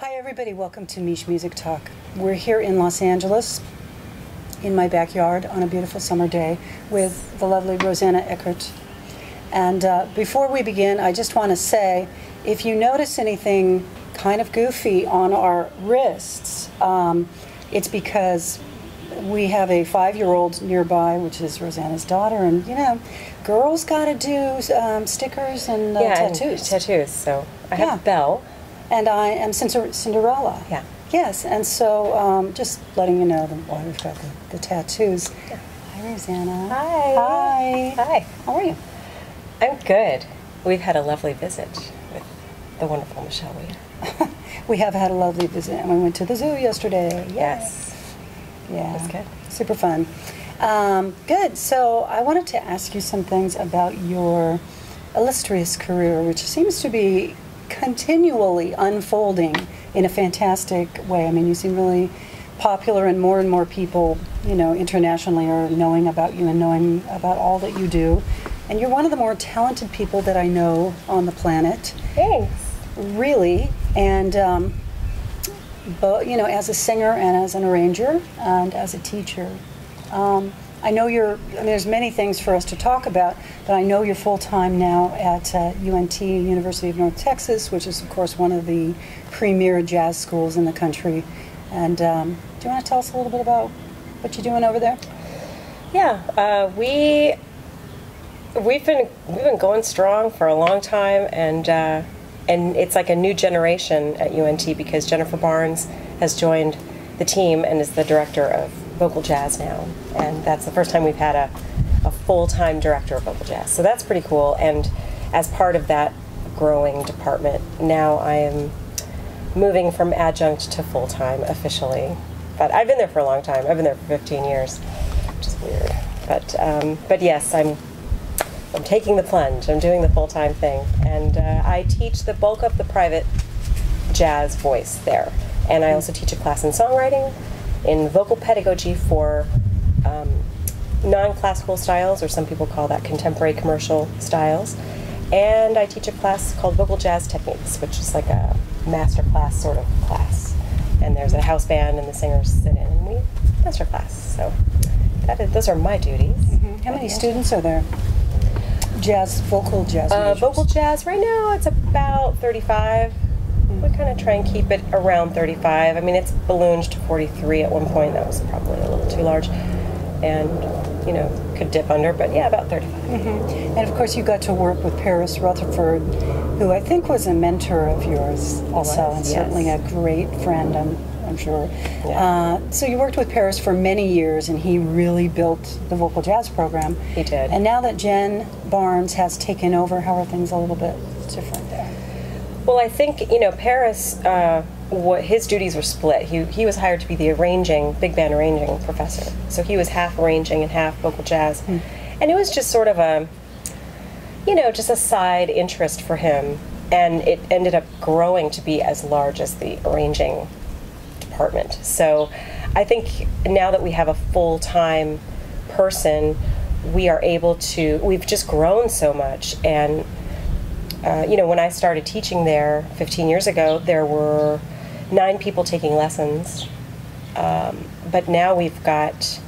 Hi everybody, welcome to MichMusic Talk. We're here in Los Angeles, in my backyard on a beautiful summer day with the lovely Rosana Eckert. And before we begin, I just want to say, if you notice anything kind of goofy on our wrists, it's because we have a 5-year-old nearby, which is Rosana's daughter, and you know, girls gotta do stickers and tattoos. Tattoos, so I have Belle. And I am Cinderella. Yeah. Yes, and so just letting you know why we've got the tattoos. Yeah. Hi, Rosanna. Hi. Hi. Hi. How are you? I'm good. We've had a lovely visit with the wonderful Michele Weir. We have had a lovely visit, and we went to the zoo yesterday. Yay. Yes. Yeah. That's good. Super fun. Good. So I wanted to ask you some things about your illustrious career, which seems to be continually unfolding in a fantastic way. I mean, you seem really popular, and more people, you know, internationally are knowing about you and knowing about all that you do. And you're one of the more talented people that I know on the planet. Thanks. Really. And, you know, as a singer and as an arranger and as a teacher. I know there's many things for us to talk about, but I know you're full-time now at UNT, University of North Texas, which is, of course, one of the premier jazz schools in the country. And do you want to tell us a little bit about what you're doing over there? Yeah, we've been going strong for a long time, and it's like a new generation at UNT because Jennifer Barnes has joined the team and is the director of vocal jazz now, and that's the first time we've had a full-time director of vocal jazz, so that's pretty cool. And as part of that growing department, now I am moving from adjunct to full-time officially, but I've been there for a long time. I've been there for 15 years, which is weird, but yes, I'm taking the plunge. I'm doing the full-time thing, and I teach the bulk of the private jazz voice there, and I also teach a class in songwriting, in vocal pedagogy for non-classical styles, or some people call that contemporary commercial styles. And I teach a class called Vocal Jazz Techniques, which is like a master class sort of class. And there's a house band and the singers sit in and we master class. So those are my duties. Mm-hmm. How many students are there? Vocal jazz majors? Vocal jazz, right now it's about 35. We kind of try and keep it around 35. I mean, it's ballooned to 43 at one point. That was probably a little too large. And, you know, could dip under, but yeah, about 35. Mm-hmm. And of course, you got to work with Paris Rutherford, who I think was a mentor of yours also, and certainly a great friend, I'm sure. Yeah. So you worked with Paris for many years, and he really built the vocal jazz program. He did. And now that Jen Barnes has taken over, how are things a little bit different there? Well, I think, you know, Paris, his duties were split. He was hired to be the big band arranging professor. So he was half arranging and half vocal jazz. And it was just sort of a, you know, just a side interest for him. And it ended up growing to be as large as the arranging department. So I think now that we have a full-time person, we are able to, we've just grown so much. And you know, when I started teaching there 15 years ago, there were 9 people taking lessons. But now we've got,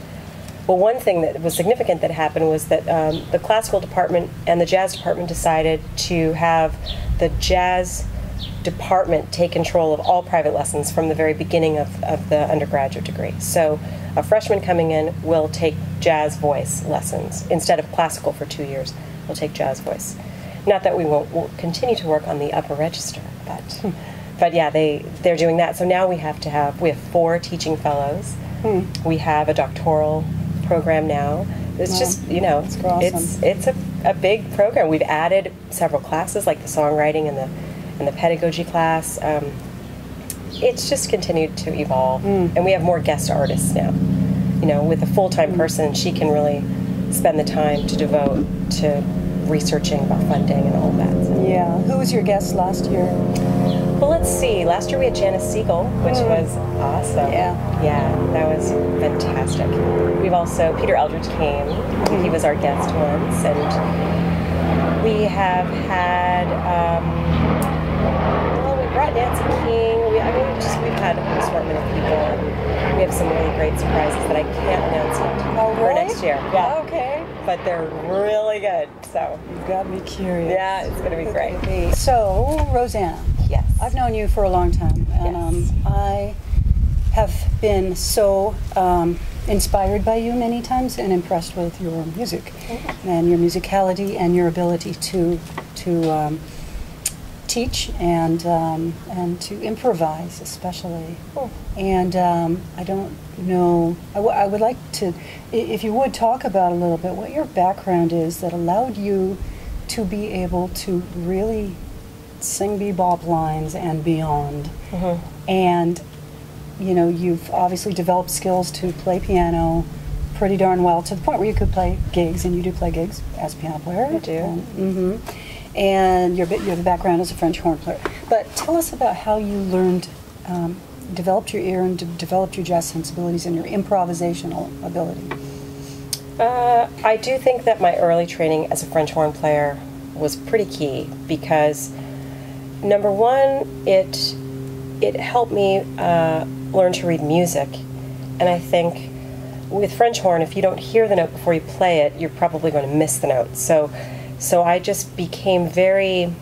well, one thing that was significant that happened was that the classical department and the jazz department decided to have the jazz department take control of all private lessons from the very beginning of the undergraduate degree. So a freshman coming in will take jazz voice lessons. Instead of classical for 2 years, we'll take jazz voice. Not that we'll continue to work on the upper register, but yeah, they're doing that. So now we have 4 teaching fellows. We have a doctoral program now. It's just, you know, awesome. it's a big program. We've added several classes like the songwriting and the pedagogy class. It's just continued to evolve, and we have more guest artists now. You know, with a full-time person, she can really spend the time to devote to researching about funding and all of that. So. Yeah. Who was your guest last year? Well, let's see. Last year we had Janice Siegel, which was awesome. Yeah. Yeah, that was fantastic. We've also, Peter Eldridge came. He was our guest once. And we have had, well, we brought Nancy King. I mean, we've had an assortment of people, and we have some really great surprises that I can't announce yet for next year. Yeah. Okay. But they're really good, so. You've got me curious. Yeah, it's going to be great. So, Rosana. Yes. I've known you for a long time, and Yes. I have been so inspired by you many times and impressed with your music and your musicality and your ability to teach and to improvise, especially. Oh. And I don't know. I would like to, if you would talk about a little bit what your background is that allowed you to be able to really sing bebop lines and beyond. And you know, you've obviously developed skills to play piano pretty darn well, to the point where you could play gigs, and you do play gigs as a piano player. I do. And you have a background as a French horn player. But tell us about how you learned, developed your ear and developed your jazz sensibilities and your improvisational ability. I do think that my early training as a French horn player was pretty key, because number one, it helped me learn to read music. And I think with French horn, if you don't hear the note before you play it, you're probably going to miss the note. So I just became very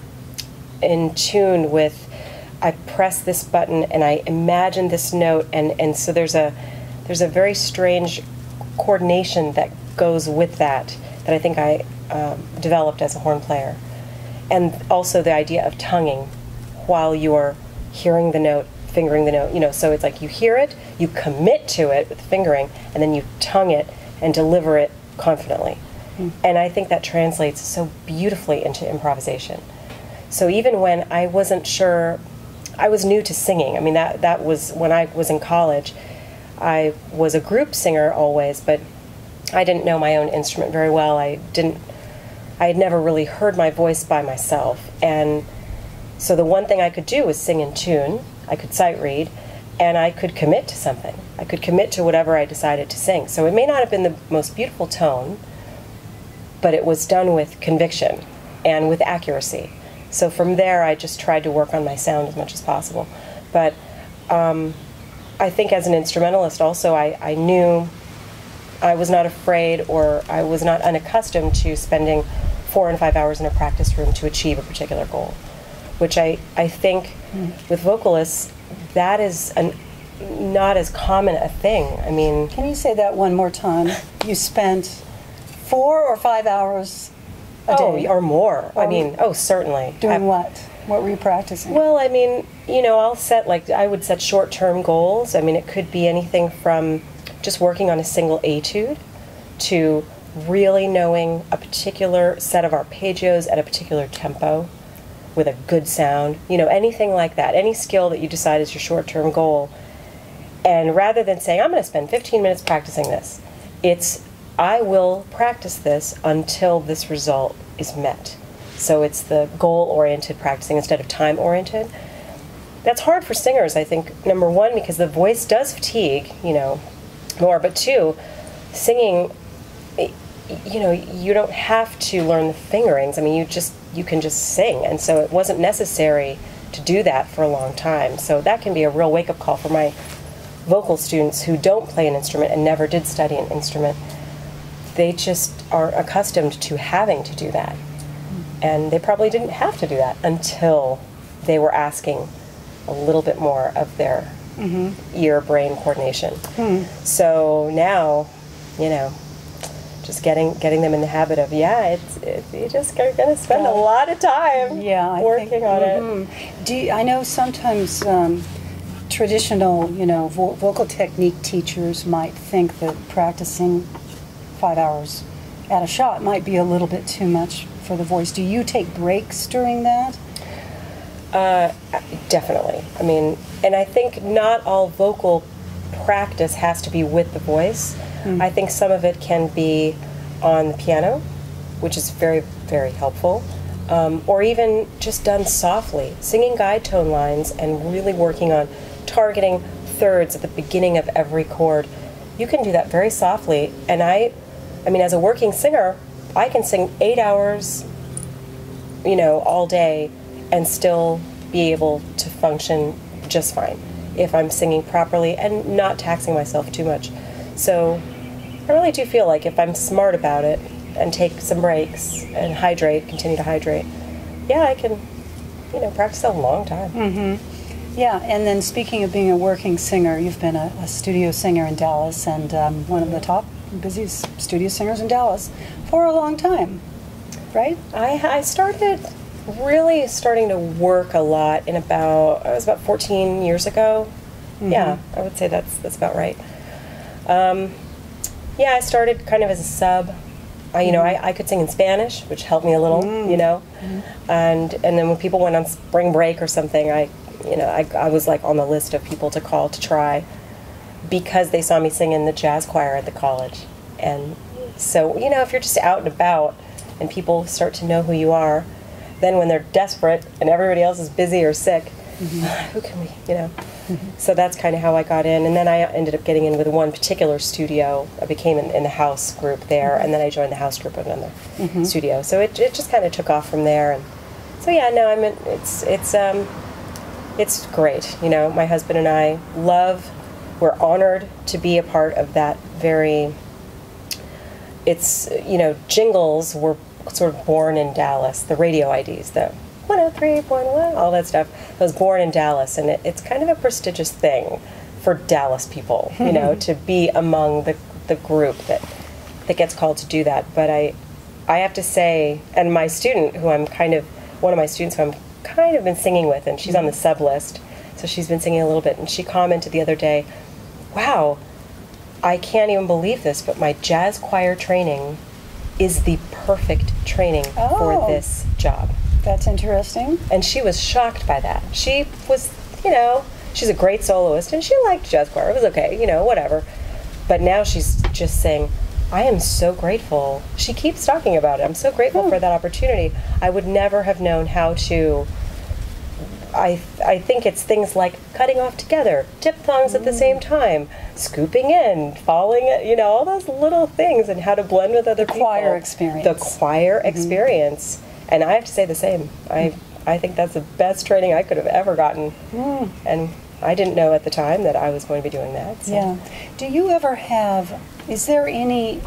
in tune with, I press this button and I imagine this note, and so there's a very strange coordination that goes with that I think I developed as a horn player. And also the idea of tonguing while you're hearing the note, fingering the note, you know, so it's like you hear it, you commit to it with fingering, and then you tongue it and deliver it confidently. And I think that translates so beautifully into improvisation. So even when I wasn't sure, I was new to singing. I mean, that was when I was in college. I was a group singer always, but I didn't know my own instrument very well. I had never really heard my voice by myself. And so the one thing I could do was sing in tune. I could sight read, and I could commit to something. I could commit to whatever I decided to sing. So it may not have been the most beautiful tone, but it was done with conviction and with accuracy. So from there, I just tried to work on my sound as much as possible. But I think as an instrumentalist also, I knew I was not afraid, or I was not unaccustomed to spending 4 and 5 hours in a practice room to achieve a particular goal, which I think with vocalists, that is not as common a thing. I mean... Can you say that one more time? You spent 4 or 5 hours a day? Or more. I mean, certainly. Doing what? What were you practicing? Well, I mean, you know, I would set short-term goals. I mean, it could be anything from just working on a single etude to really knowing a particular set of arpeggios at a particular tempo with a good sound, you know, anything like that, any skill that you decide is your short-term goal. And rather than saying, I'm going to spend 15 minutes practicing this, it's, I will practice this until this result is met. So it's the goal-oriented practicing instead of time-oriented. That's hard for singers, I think, number one, because the voice does fatigue, you know, more, but two, singing, you know, you don't have to learn the fingerings. I mean, you can just sing, and so it wasn't necessary to do that for a long time. So that can be a real wake-up call for my vocal students who don't play an instrument and never did study an instrument. They just aren't accustomed to having to do that, and they probably didn't have to do that until they were asking a little bit more of their ear-brain coordination. So now, you know, just getting them in the habit of, you just are going to spend a lot of time working on it. I know sometimes traditional, you know, vocal technique teachers might think that practicing 5 hours at a shot might be a little bit too much for the voice. Do you take breaks during that? Definitely. I mean, and I think not all vocal practice has to be with the voice. I think some of it can be on the piano, which is very, very helpful, or even just done softly, singing guide tone lines and really working on targeting thirds at the beginning of every chord. You can do that very softly, and I mean, as a working singer, I can sing 8 hours, you know, all day and still be able to function just fine. if I'm singing properly and not taxing myself too much. So I really do feel like if I'm smart about it and take some breaks and hydrate, continue to hydrate, yeah, I can, practice a long time. Mm-hmm. Yeah, and then speaking of being a working singer, you've been a studio singer in Dallas and one of the top busiest studio singers in Dallas for a long time, right? I started really starting to work a lot I was about 14 years ago. Mm-hmm. Yeah, I would say that's about right. Yeah, I started kind of as a sub. I could sing in Spanish, which helped me a little, and then when people went on spring break or something, I was like on the list of people to call to try, because they saw me sing in the jazz choir at the college. And so, if you're just out and about and people start to know who you are, then when they're desperate and everybody else is busy or sick, who can we, So that's kind of how I got in. And then I ended up getting in with one particular studio. I became in the house group there, and then I joined the house group of another studio. So it just kind of took off from there. And so yeah, no, it's great. My husband and I we're honored to be a part of that very, jingles were sort of born in Dallas, the radio IDs, the 103.1, all that stuff. I was born in Dallas, and it's kind of a prestigious thing for Dallas people, to be among the group that gets called to do that. But I have to say, and my student, one of my students who I'm kind of been singing with, and she's on the sub list, so she's been singing a little bit, and she commented the other day, wow, I can't even believe this, but my jazz choir training is the perfect training for this job. That's interesting. And she was shocked by that. She was, she's a great soloist, and she liked jazz choir. It was okay, whatever. But now she's just saying, I am so grateful. She keeps talking about it. I'm so grateful for that opportunity. I would never have known how to. I think it's things like cutting off together, diphthongs at the same time, scooping in, falling, all those little things, and how to blend with other people. Choir experience. The choir experience. And I have to say the same. I think that's the best training I could have ever gotten. And I didn't know at the time that I was going to be doing that. So. Yeah. Do you ever is there any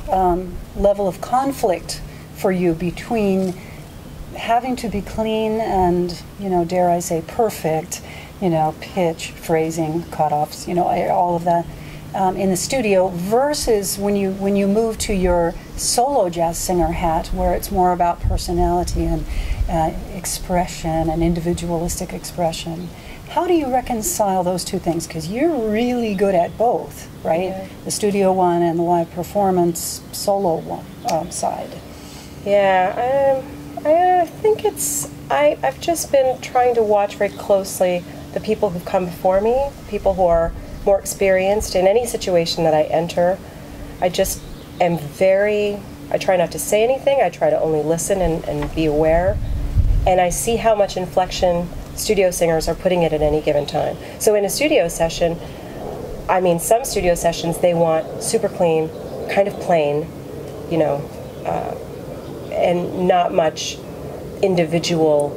level of conflict for you between having to be clean and, dare I say, perfect, pitch, phrasing, cutoffs, all of that in the studio versus when you move to your solo jazz singer hat, where it's more about personality and expression and individualistic expression? How do you reconcile those two things? Because you're really good at both, right? Yeah. The studio one and the live performance solo one side. Yeah, I think I've just been trying to watch very closely the people who've come before me, people who are more experienced in any situation that I enter. I just am I try not to say anything. I try to only listen and be aware. And I see how much inflection studio singers are putting it at any given time. So in a studio session, some studio sessions, they want super clean, kind of plain, and not much individual,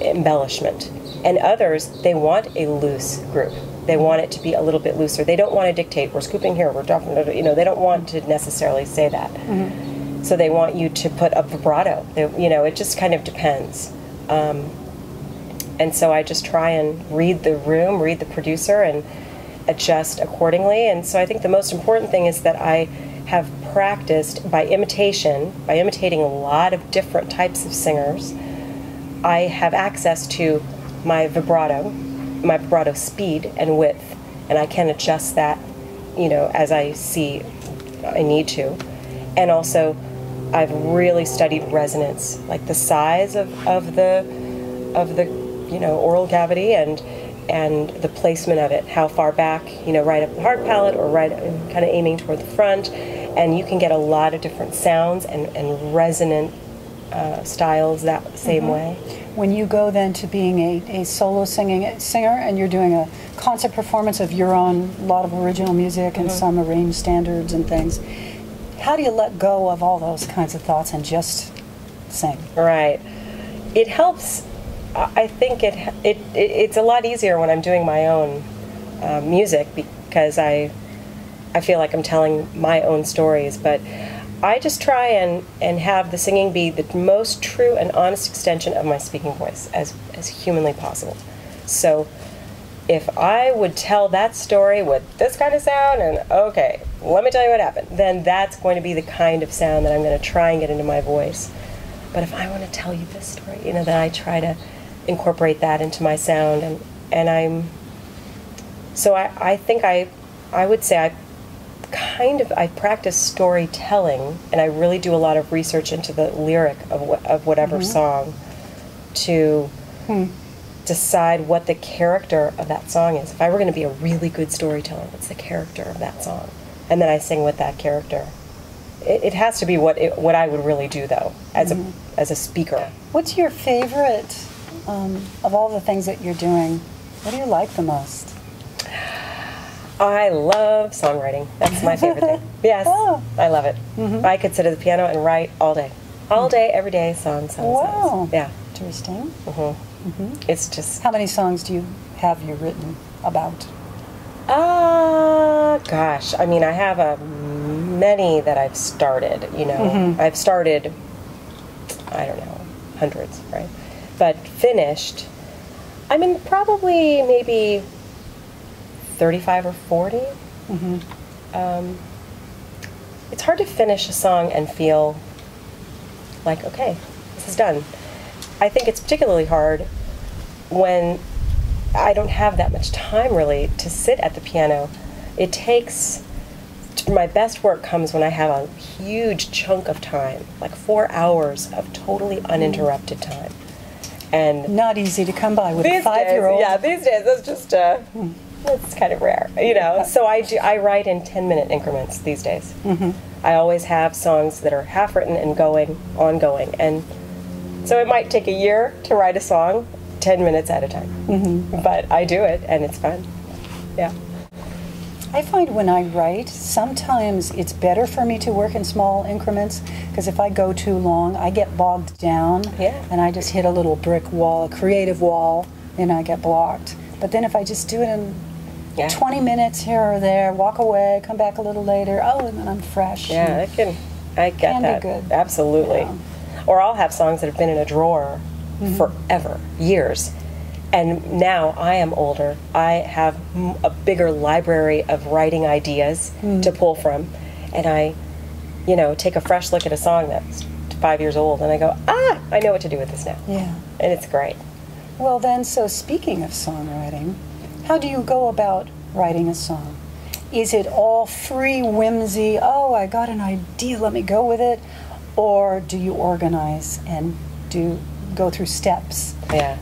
embellishment. And others, they want a loose group. They want it to be a little bit looser. They don't want to dictate, we're scooping here, we're dropping, they don't want to necessarily say that. So they want you to put a vibrato. It just kind of depends. And so I just try and read the room, read the producer, and adjust accordingly. And so I think the most important thing is that I have practiced by imitating a lot of different types of singers. I have access to my vibrato speed and width, and I can adjust that, as I see I need to. And also, I've really studied resonance, like the size of the oral cavity and the placement of it, how far back, right up the hard palate or right kind of aiming toward the front, and you can get a lot of different sounds and resonant styles that same way. When you go then to being a solo singer and you're doing a concert performance of your own, a lot of original music and some arranged standards and things, how do you let go of all those kinds of thoughts and just sing? Right. It helps. I think it's a lot easier when I'm doing my own music, because I feel like I'm telling my own stories. But I just try and have the singing be the most true and honest extension of my speaking voice as humanly possible. So if I would tell that story with this kind of sound, and okay, let me tell you what happened, then that's going to be the kind of sound that I'm going to try and get into my voice. But if I want to tell you this story, then I try to incorporate that into my sound, and I think I would say I practice storytelling, and I really do a lot of research into the lyric of whatever song to decide what the character of that song is. If I were going to be a really good storyteller, what's the character of that song? And then I sing with that character. It has to be what I would really do, though, as a speaker. What's your favorite of all the things that you're doing? What do you like the most? I love songwriting. That's my favorite thing. Yes, I love it. I could sit at the piano and write all day. All day, every day, songs. Wow. Yeah. Interesting. It's just... How many songs do you have written about? Gosh, I mean, I have many that I've started, I've started, I don't know, hundreds, right? But finished, I mean, probably maybe 35 or 40. It's hard to finish a song and feel like, okay, this is done. I think it's particularly hard when I don't have that much time, really, to sit at the piano. It takes... My best work comes when I have a huge chunk of time, like 4 hours of totally uninterrupted time. And not easy to come by with a 5-year-old. Yeah, these days that's just it's kind of rare, So I write in 10-minute increments these days. I always have songs that are half written and ongoing, and so it might take a year to write a song, 10 minutes at a time. But I do it, and it's fun. Yeah. I find when I write, sometimes it's better for me to work in small increments, because if I go too long, I get bogged down, and I just hit a little brick wall, a creative wall, and I get blocked. But then if I just do it in 20 minutes here or there, walk away, come back a little later, and then I'm fresh. Yeah, I get that. Be good. Absolutely. Yeah. Or I'll have songs that have been in a drawer forever, years. And now I am older. I have a bigger library of writing ideas to pull from. And I, take a fresh look at a song that's 5 years old, and I go, I know what to do with this now. Yeah. And it's great. Well then, so speaking of songwriting, how do you go about writing a song? Is it all free whimsy, I got an idea, let me go with it? Or do you organize and go through steps? Yeah.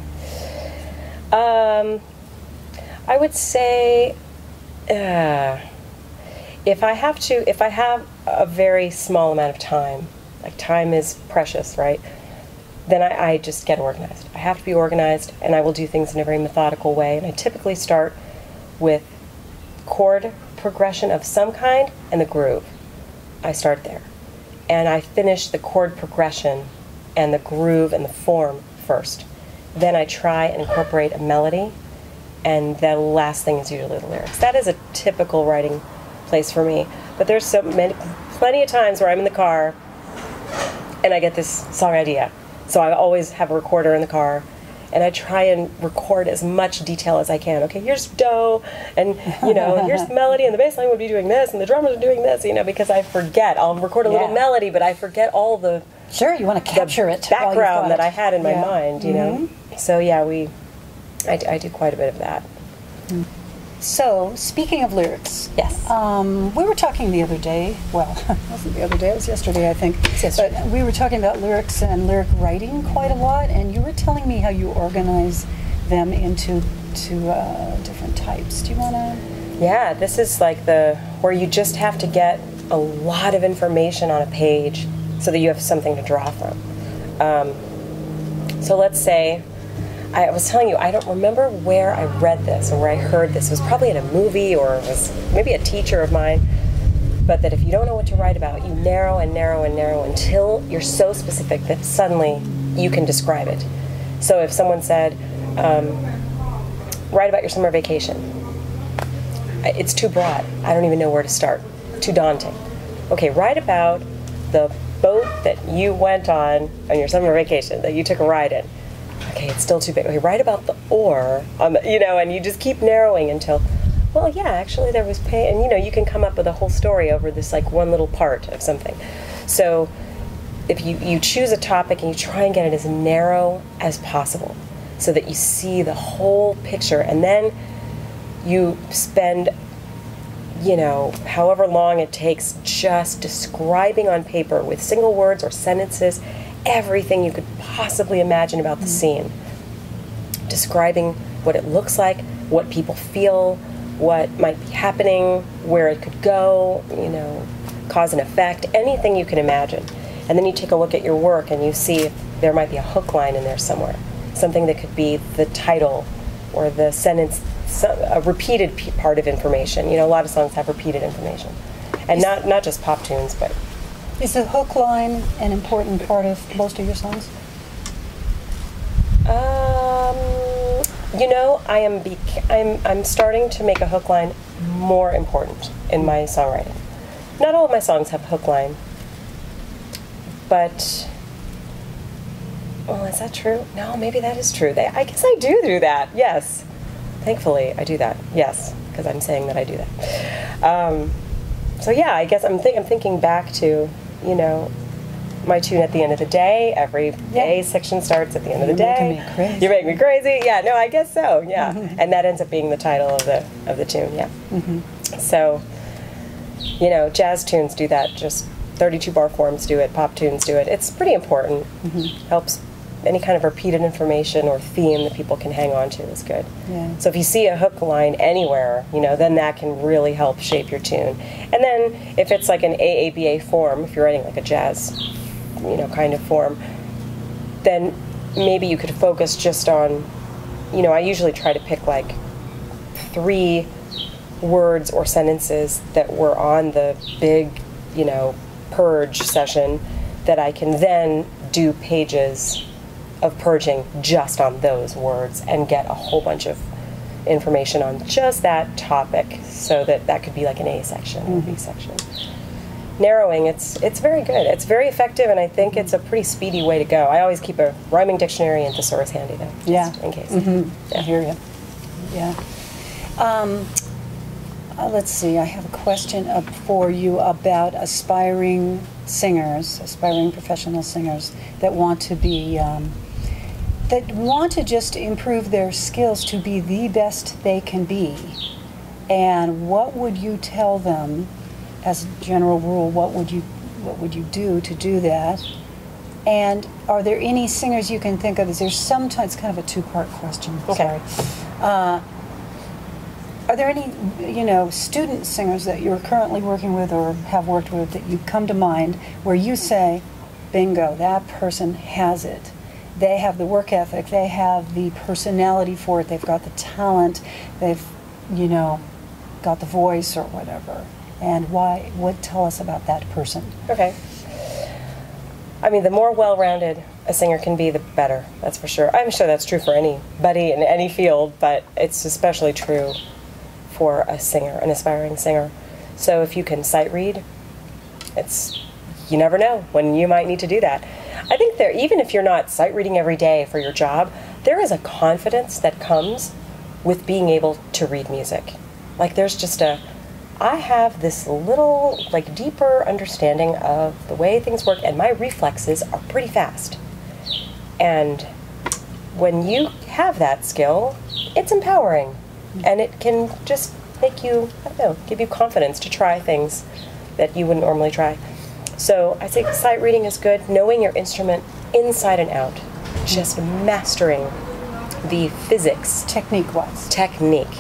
I would say if I have a very small amount of time, like time is precious, right? Then I just get organized. I have to be organized, and I will do things in a very methodical way. And I typically start with chord progression of some kind and the groove. I start there. And I finish the chord progression and the groove and the form first. Then I try and incorporate a melody, and the last thing is usually the lyrics. That is a typical writing place for me. But there's plenty of times where I'm in the car and I get this song idea. So I always have a recorder in the car, and I try and record as much detail as I can. Okay, here's do, and here's the melody, and the bass line would be doing this, and the drummers are doing this, because I forget. I'll record a little melody, but I forget all the you want to capture it background that I had in my mind. So I do quite a bit of that. So, speaking of lyrics, yes, we were talking the other day. Well, it wasn't the other day; it was yesterday, I think. But we were talking about lyrics and lyric writing quite a lot, and you were telling me how you organize them into different types. Do you want to? Yeah, this is like where you just have to get a lot of information on a page so that you have something to draw from. So let's say. I was telling you, I don't remember where I read this or where I heard this. It was probably in a movie, or it was maybe a teacher of mine. But that if you don't know what to write about, you narrow and narrow and narrow until you're so specific that suddenly you can describe it. So if someone said, write about your summer vacation, it's too broad. I don't even know where to start. Too daunting. Okay, write about the boat that you went on your summer vacation, that you took a ride in. Okay, it's still too big. Okay, write about the oar, you know, and you just keep narrowing until, well, yeah, actually there was pain, and you know, you can come up with a whole story over this like one little part of something. So if you choose a topic and you try and get it as narrow as possible so that you see the whole picture, and then you spend, you know, however long it takes just describing on paper with single words or sentences everything you could possibly imagine about the scene. Describing what it looks like, what people feel, what might be happening, where it could go, you know, cause and effect, anything you can imagine. And then you take a look at your work and you see if there might be a hook line in there somewhere. Something that could be the title or the sentence, a repeated part of information. You know, a lot of songs have repeated information. And not just pop tunes, but... Is the hook line an important part of most of your songs? You know, I'm starting to make a hook line more important in my songwriting. Not all of my songs have a hook line, but, well, is that true? No, maybe that is true. I guess I do that, yes. Thankfully, I do that, yes, because I'm saying that I do that. So yeah, I guess I'm thinking back to, you know, my tune At the End of the Day. Every A section starts at the end of the day. You're making me crazy. You make me crazy. Yeah, no, I guess so. Yeah, and that ends up being the title of the tune. Yeah. So, you know, jazz tunes do that. Just 32-bar forms do it. Pop tunes do it. It's pretty important. Helps. Any kind of repeated information or theme that people can hang on to is good. Yeah. So if you see a hook line anywhere, you know, then that can really help shape your tune. And then if it's like an AABA form, if you're writing like a jazz, you know, kind of form, then maybe you could focus just on, you know, I usually try to pick like 3 words or sentences that were on the big, you know, purge session that I can then do pages of purging just on those words and get a whole bunch of information on just that topic, so that could be like an A section or B section. Narrowing, it's very good. It's very effective, and I think it's a pretty speedy way to go. I always keep a rhyming dictionary and thesaurus handy though, just in case. I hear you. Yeah. Let's see, I have a question up for you about aspiring singers, aspiring professional singers that want to be, that want to just improve their skills to be the best they can be. And what would you tell them, as a general rule, what would you do to do that? And are there any singers you can think of? Is there sometimes kind of a 2-part question? Okay. Sorry. Are there any, you know, student singers that you're currently working with or have worked with that you come to mind where you say, bingo, that person has it. They have the work ethic, they have the personality for it, they've got the talent, they've, you know, got the voice or whatever. And why? What tell us about that person? Okay. I mean, the more well-rounded a singer can be, the better, that's for sure. I'm sure that's true for anybody in any field, but it's especially true for a singer, an aspiring singer. So if you can sight read, you never know when you might need to do that. I think even if you're not sight reading every day for your job, there is a confidence that comes with being able to read music. Like there's just I have this little, like, deeper understanding of the way things work, and my reflexes are pretty fast. And when you have that skill, it's empowering. And it can just make you, I don't know, give you confidence to try things that you wouldn't normally try. So I think sight reading is good. Knowing your instrument inside and out. Just mastering the physics. Technique-wise. Technique.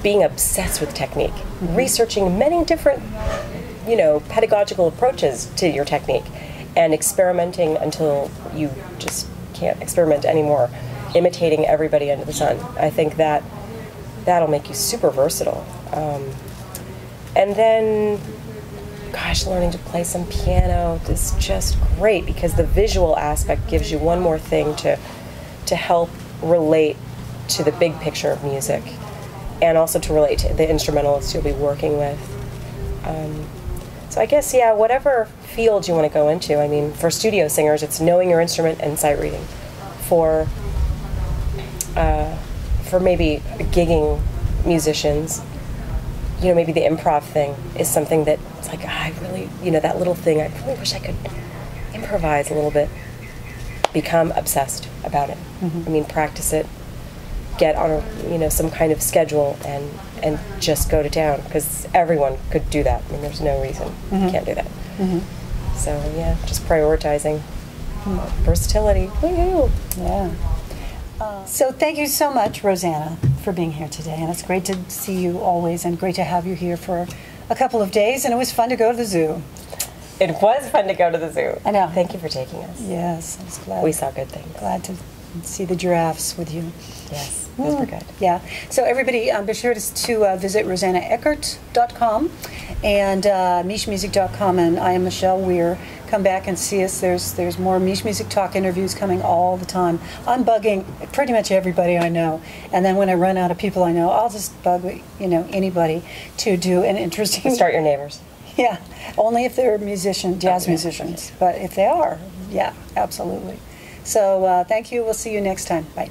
Being obsessed with technique. Researching many different, you know, pedagogical approaches to your technique. And experimenting until you just can't experiment anymore. Imitating everybody under the sun. I think that'll make you super versatile. And then, gosh, learning to play some piano is just great because the visual aspect gives you one more thing to to help relate to the big picture of music, and also to relate to the instrumentalists you'll be working with. So I guess, yeah, whatever field you want to go into. I mean, for studio singers, it's knowing your instrument and sight reading. For maybe gigging musicians, you know, maybe the improv thing is something that it's like, I really, you know, that little thing, I really wish I could improvise a little bit. Become obsessed about it. I mean, practice it, get on a, you know, some kind of schedule, and just go to town, because everyone could do that. I mean, there's no reason you can't do that. So yeah, just prioritizing versatility. Woo-hoo. Yeah. So thank you so much, Rosana, for being here today, and it's great to see you always, and great to have you here for a couple of days, and it was fun to go to the zoo. It was fun to go to the zoo. I know. Thank you for taking us. Yes, I was glad. We saw good things. Glad to see the giraffes with you. Yes, those were good. Yeah. So everybody, be sure to visit RosanaEckert.com and MichMusic.com, and I am Michele Weir. Come back and see us. There's more MichMusic Talk interviews coming all the time. I'm bugging pretty much everybody I know, and then when I run out of people I know, I'll just bug, you know, anybody to do an interesting. Start your neighbors. Yeah, only if they're jazz musicians. But if they are, yeah, absolutely. So thank you. We'll see you next time. Bye.